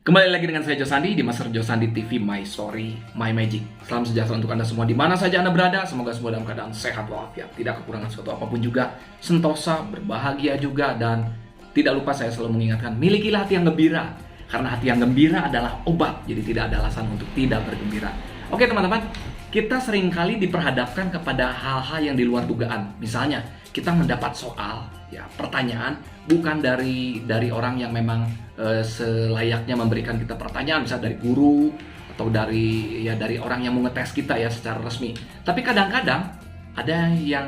Kembali lagi dengan saya Josandi di Master Josandi TV My Story My Magic. Salam sejahtera untuk Anda semua di mana saja Anda berada. Semoga semua dalam keadaan sehat walafiat, tidak kekurangan suatu apapun juga, sentosa, berbahagia juga, dan tidak lupa saya selalu mengingatkan, milikilah hati yang gembira. Karena hati yang gembira adalah obat, jadi tidak ada alasan untuk tidak bergembira. Oke teman-teman, kita seringkali diperhadapkan kepada hal-hal yang di luar dugaan. Misalnya, kita mendapat soal, ya pertanyaan bukan dari orang yang memang selayaknya memberikan kita pertanyaan, misalnya dari guru atau dari orang yang mau ngetes kita ya secara resmi. Tapi kadang-kadang ada yang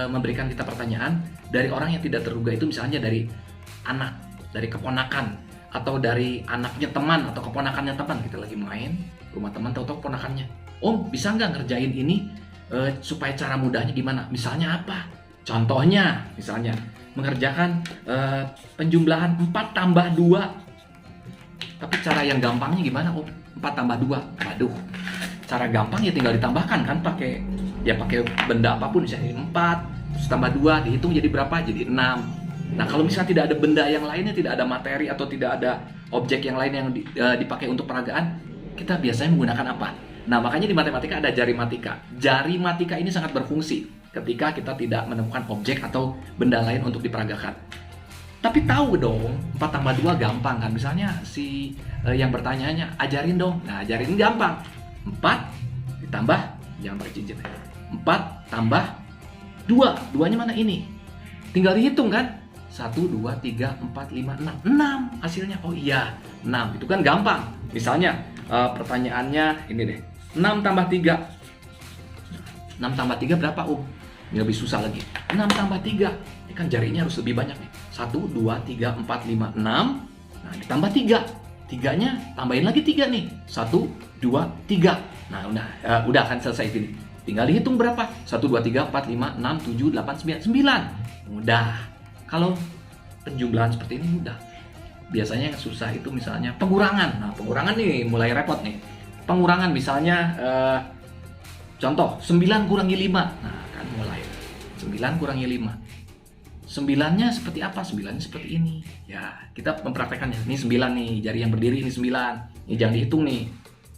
memberikan kita pertanyaan dari orang yang tidak terduga, itu misalnya dari anak, dari keponakan, atau dari anaknya teman atau keponakannya teman. Kita lagi main rumah teman, tahu-tahu keponakannya, "Om, bisa nggak ngerjain ini supaya cara mudahnya gimana?" Misalnya apa? Contohnya, misalnya mengerjakan penjumlahan 4 tambah 2. Tapi cara yang gampangnya gimana? Oh, 4 tambah 2. Waduh, cara gampang ya tinggal ditambahkan kan, pakai benda apapun, misalnya 4 terus tambah 2 dihitung jadi berapa? Jadi 6. Nah, kalau misalnya tidak ada benda yang lainnya, tidak ada materi atau tidak ada objek yang lain yang dipakai untuk peragaan, kita biasanya menggunakan apa? Nah, makanya di matematika ada jari matika. Jari matika ini sangat berfungsi ketika kita tidak menemukan objek atau benda lain untuk diperagakan. Tapi tahu dong, 4 tambah 2 gampang kan? Misalnya si yang bertanyanya, ajarin dong. Nah, ajarin gampang. 4 ditambah, jangan pakai cincin. 4 tambah 2. 2-nya mana ini? Tinggal dihitung kan? 1, 2, 3, 4, 5, 6. 6 hasilnya. Oh iya, 6. Itu kan gampang. Misalnya pertanyaannya ini deh. 6 tambah 3. 6 tambah 3 berapa, Ini lebih susah lagi. 6 tambah 3. Ini kan jarinya harus lebih banyak nih. 1, 2, 3, 4, 5, 6. Nah, ditambah 3. 3-nya tambahin lagi 3 nih. 1, 2, 3. Nah, udah kan selesai ini. Tinggal dihitung berapa? 1, 2, 3, 4, 5, 6, 7, 8, 9. 9. Mudah. Kalau penjumlahan seperti ini mudah. Biasanya yang susah itu misalnya pengurangan. Nah, pengurangan nih mulai repot nih. Pengurangan misalnya contoh 9 kurangi 5. Nah, kan mulai 9 kurangi 5. 9-nya seperti apa? 9-nya seperti ini. Ya, kita mempraktekannya. Ini 9 nih, jari yang berdiri ini 9. Ini jangan dihitung nih.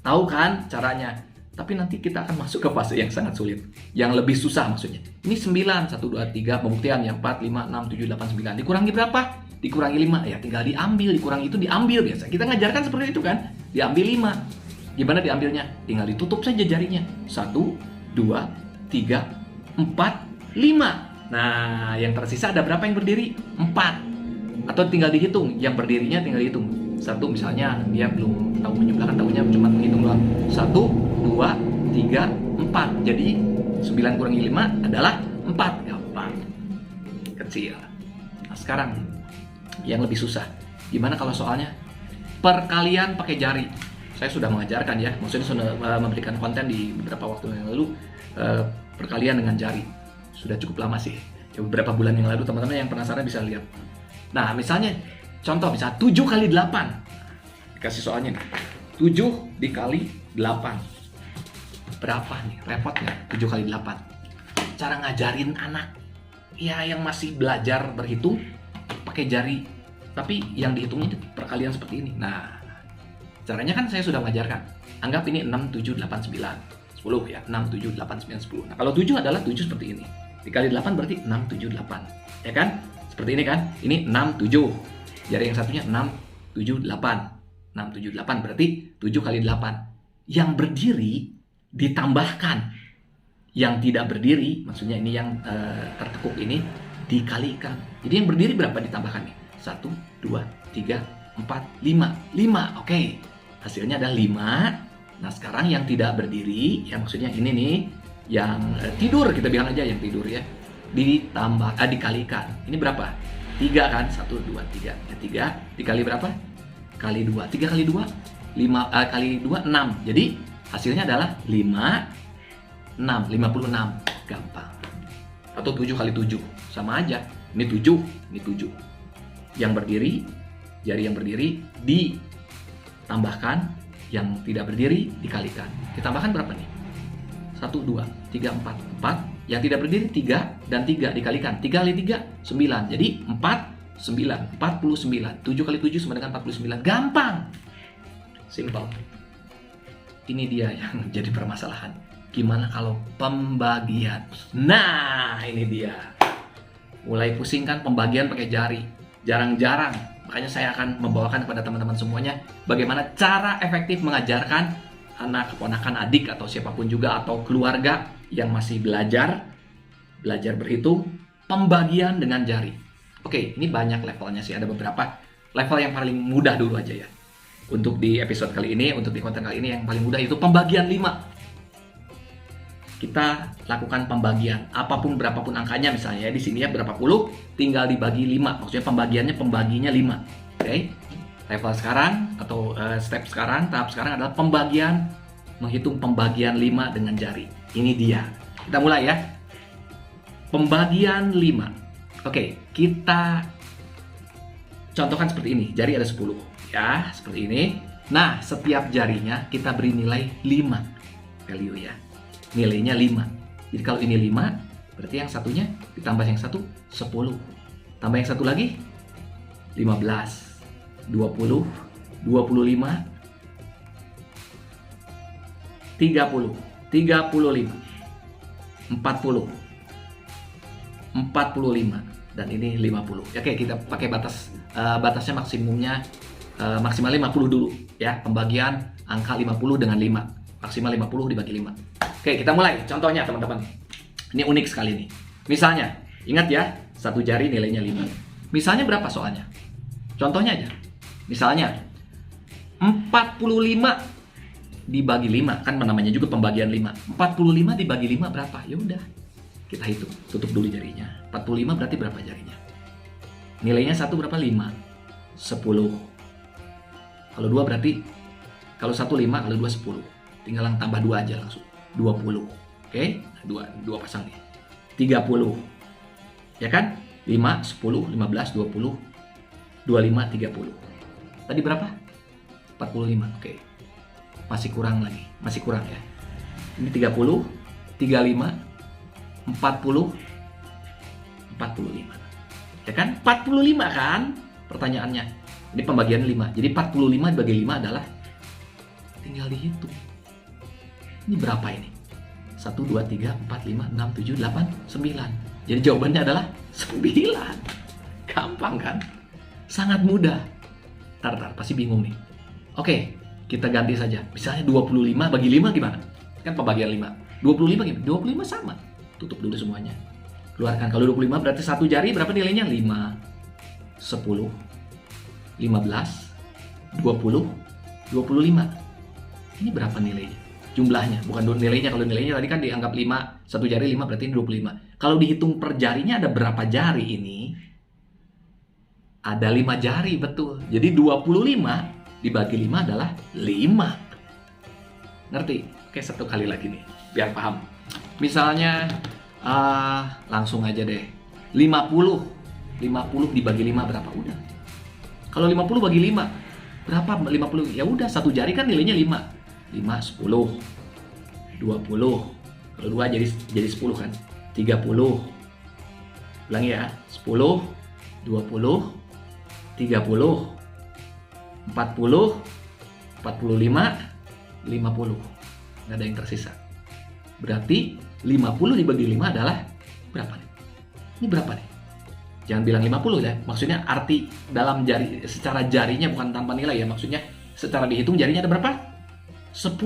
Tahu kan caranya? Tapi nanti kita akan masuk ke fase yang sangat sulit. Yang lebih susah maksudnya. Ini 9, 1, 2, 3, pembuktian yang 4, 5, 6, 7, 8, 9. Dikurangi berapa? Dikurangi 5. Ya tinggal diambil, dikurangi itu diambil biasa. Kita ngajarkan seperti itu kan? Diambil 5. Gimana diambilnya? Tinggal ditutup saja jarinya. 1, 2, 3, 4, 5. Nah, yang tersisa ada berapa yang berdiri? 4. Atau tinggal dihitung, yang berdirinya tinggal dihitung. 1 misalnya dia belum tahu menjumlahkan, tahunya cuma menghitung doang. 1, 2, 3, 4. Jadi 9 kurangi 5 adalah 4. Gampang. Kecil. Nah, sekarang yang lebih susah. Gimana kalau soalnya perkalian pakai jari? Saya sudah mengajarkan ya, maksudnya sudah memberikan konten di beberapa waktu yang lalu, perkalian dengan jari. Sudah cukup lama sih, beberapa bulan yang lalu. Teman-teman yang penasaran bisa lihat. Nah, misalnya contoh, misalnya 7 kali 8. Dikasih soalnya nih, 7 dikali 8. Berapa nih? Repot nggak? 7 kali 8. Cara ngajarin anak ya yang masih belajar berhitung pakai jari, tapi yang dihitungnya perkalian seperti ini. Nah, caranya kan saya sudah mengajarkan. Anggap ini 6, 7, 8, 9, 10 ya. 6, 7, 8, 9, 10. Nah, kalau 7 adalah 7 seperti ini. Dikali 8 berarti 6, 7, 8. Ya kan? Seperti ini kan? Ini 6, 7. Jari yang satunya 6, 7, 8. 6, 7, 8 berarti 7 kali 8. Yang berdiri ditambahkan. Yang tidak berdiri, maksudnya ini yang tertekuk ini, dikalikan. Jadi yang berdiri berapa ditambahkan nih? 1, 2, 3, 4, 5. 5, oke. Hasilnya ada 5. Nah, sekarang yang tidak berdiri, ya maksudnya ini nih, yang tidur, kita bilang aja yang tidur ya, dikalikan. Ini berapa? 3 kan? 1, 2, 3. Ya, 3 dikali berapa? Kali 2. 3 kali 2? 5 kali 2, 6. Jadi hasilnya adalah 5, 6. 56. Gampang. Atau 7 kali 7. Sama aja. Ini 7, ini 7. Yang berdiri, jari yang berdiri ditambahkan, yang tidak berdiri dikalikan. Ditambahkan berapa nih? 1, 2, 3, 4. 4. Yang tidak berdiri 3 dan 3 dikalikan. 3 kali 3, 9. Jadi 4, 9. 49. 7 kali 7 sama dengan 49. Gampang. Simple. Ini dia yang jadi permasalahan. Gimana kalau pembagian? Nah, ini dia. Mulai pusing kan pembagian pakai jari. Jarang-jarang. Makanya saya akan membawakan kepada teman-teman semuanya bagaimana cara efektif mengajarkan anak, keponakan, adik, atau siapapun juga, atau keluarga yang masih belajar berhitung, pembagian dengan jari. Oke, ini banyak levelnya sih. Ada beberapa level yang paling mudah dulu aja ya. Untuk di episode kali ini, untuk di konten kali ini yang paling mudah itu pembagian 5. Kita lakukan pembagian apapun berapapun angkanya, misalnya di sini ya berapa puluh, tinggal dibagi 5. Maksudnya pembaginya 5. Oke. Level sekarang atau tahap sekarang adalah pembagian, menghitung pembagian 5 dengan jari. Ini dia. Kita mulai ya. Pembagian 5. Oke, kita contohkan seperti ini. Jari ada 10 ya, seperti ini. Nah, setiap jarinya kita beri nilai 5 value ya. Nilainya 5. Jadi kalau ini 5, berarti yang satunya ditambah yang satu 10. Tambah yang satu lagi 15, 20, 25, 30, 35, 40, 45, dan ini 50. Oke, kita pakai batasnya maksimal 50 dulu ya. Pembagian angka 50 dengan 5. Maksimal 50 dibagi 5. Oke, kita mulai. Contohnya teman-teman. Ini unik sekali nih. Misalnya, ingat ya, satu jari nilainya 5. Misalnya berapa soalnya? Contohnya aja. Misalnya 45 dibagi 5, kan namanya juga pembagian 5. 45 dibagi 5 berapa? Ya udah. Kita hitung. Tutup dulu jarinya. 45 berarti berapa jarinya? Nilainya 1 berapa? 5. 10. Kalau 2 berarti, kalau 1 5, kalau 2 10. Tinggal tambah 2 aja langsung. 20. Oke? Nah, 2 pasang nih. 30. Ya kan? 5, 10, 15, 20, 25, 30. Tadi berapa? 45. Oke. Masih kurang lagi. Masih kurang ya. Ini 30, 35, 40, 45. Ya kan? 45 kan? Pertanyaannya. Ini pembagian 5. Jadi 45 dibagi 5 adalah tinggal dihitung. Ini berapa ini? 1, 2, 3, 4, 5, 6, 7, 8, 9. Jadi jawabannya adalah 9. Gampang kan? Sangat mudah. Tar, pasti bingung nih. Oke, kita ganti saja. Misalnya 25 bagi 5 gimana? Kan pembagian 5. 25 gimana? 25 sama. Tutup dulu semuanya. Keluarkan. Kalau 25 berarti satu jari berapa nilainya? 5, 10, 15, 20, 25. Ini berapa nilainya? Jumlahnya, bukan nilainya. Kalau nilainya tadi kan dianggap 5, satu jari 5 berarti ini 25. Kalau dihitung per jarinya ada berapa jari ini? Ada 5 jari, betul. Jadi 25 dibagi 5 adalah 5. Ngerti? Oke, satu kali lagi nih, biar paham. Misalnya, langsung aja deh. 50 dibagi 5 berapa? Udah. Kalau 50 bagi 5, berapa? 50, ya udah, satu jari kan nilainya 5. 5, 10, 20, kalau 2 jadi 10 kan, 30, ulangi ya, 10, 20, 30, 40, 45, 50, nggak ada yang tersisa. Berarti 50 dibagi 5 adalah berapa nih? Ini berapa nih? Jangan bilang 50 ya, maksudnya arti dalam jari, secara jarinya bukan tanpa nilai ya, maksudnya secara dihitung jarinya ada berapa? 10,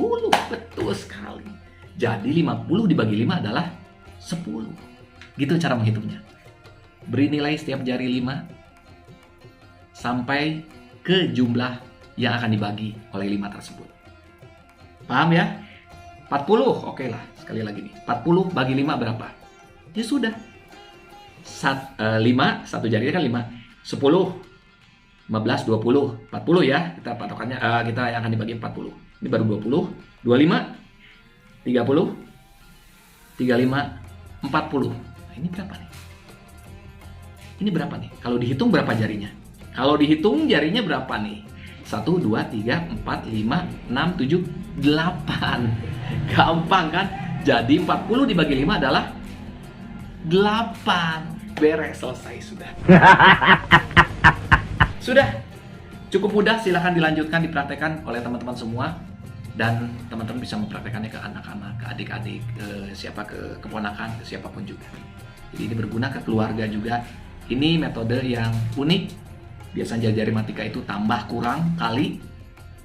betul sekali. Jadi 50 dibagi 5 adalah 10. Gitu cara menghitungnya. Beri nilai setiap jari 5 sampai ke jumlah yang akan dibagi oleh 5 tersebut. Paham ya? 40, oke lah. Sekali lagi nih. 40 bagi 5 berapa? Ya sudah. 5, satu jari kan 5. 10, 15, 20, 40 ya. Kita patokannya, kita yang akan dibagi 40. Ini baru 20, 25, 30, 35, 40. Nah, ini berapa nih? Ini berapa nih? Kalau dihitung berapa jarinya? Kalau dihitung jarinya berapa nih? 1, 2, 3, 4, 5, 6, 7, 8. Gampang kan? Jadi 40 dibagi 5 adalah 8. Beres, selesai sudah. Sudah. Cukup mudah, silahkan dilanjutkan, dipraktekkan oleh teman-teman semua. Dan teman-teman bisa mempraktekannya ke anak-anak, ke adik-adik, ke keponakan, ke siapapun juga. Jadi ini berguna ke keluarga juga. Ini metode yang unik. Biasanya jari matika itu tambah kurang kali.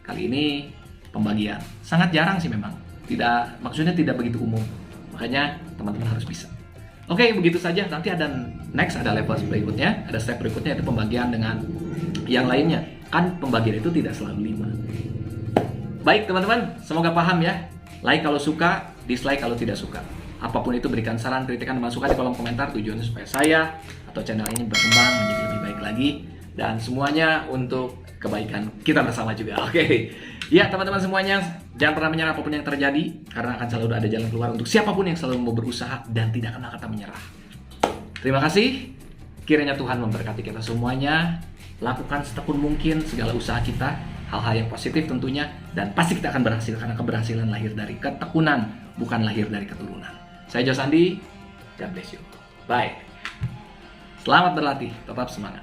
Kali ini pembagian. Sangat jarang sih memang. Maksudnya tidak begitu umum. Makanya teman-teman harus bisa. Oke, begitu saja. Nanti ada level berikutnya, ada step berikutnya, itu pembagian dengan yang lainnya. Kan pembagian itu tidak selalu 5. Baik teman-teman, semoga paham ya. Like kalau suka, dislike kalau tidak suka. Apapun itu, berikan saran, kritikan, dan masukan di kolom komentar. Tujuannya supaya saya atau channel ini berkembang menjadi lebih baik lagi. Dan semuanya untuk kebaikan kita bersama juga. Oke. Ya teman-teman semuanya, jangan pernah menyerah apapun yang terjadi. Karena akan selalu ada jalan keluar untuk siapapun yang selalu mau berusaha dan tidak kenal kata menyerah. Terima kasih. Kiranya Tuhan memberkati kita semuanya. Lakukan setekun mungkin segala usaha kita. Hal-hal yang positif tentunya, dan pasti kita akan berhasil karena keberhasilan lahir dari ketekunan, bukan lahir dari keturunan. Saya Josandi, God bless you. Bye. Selamat berlatih, tetap semangat.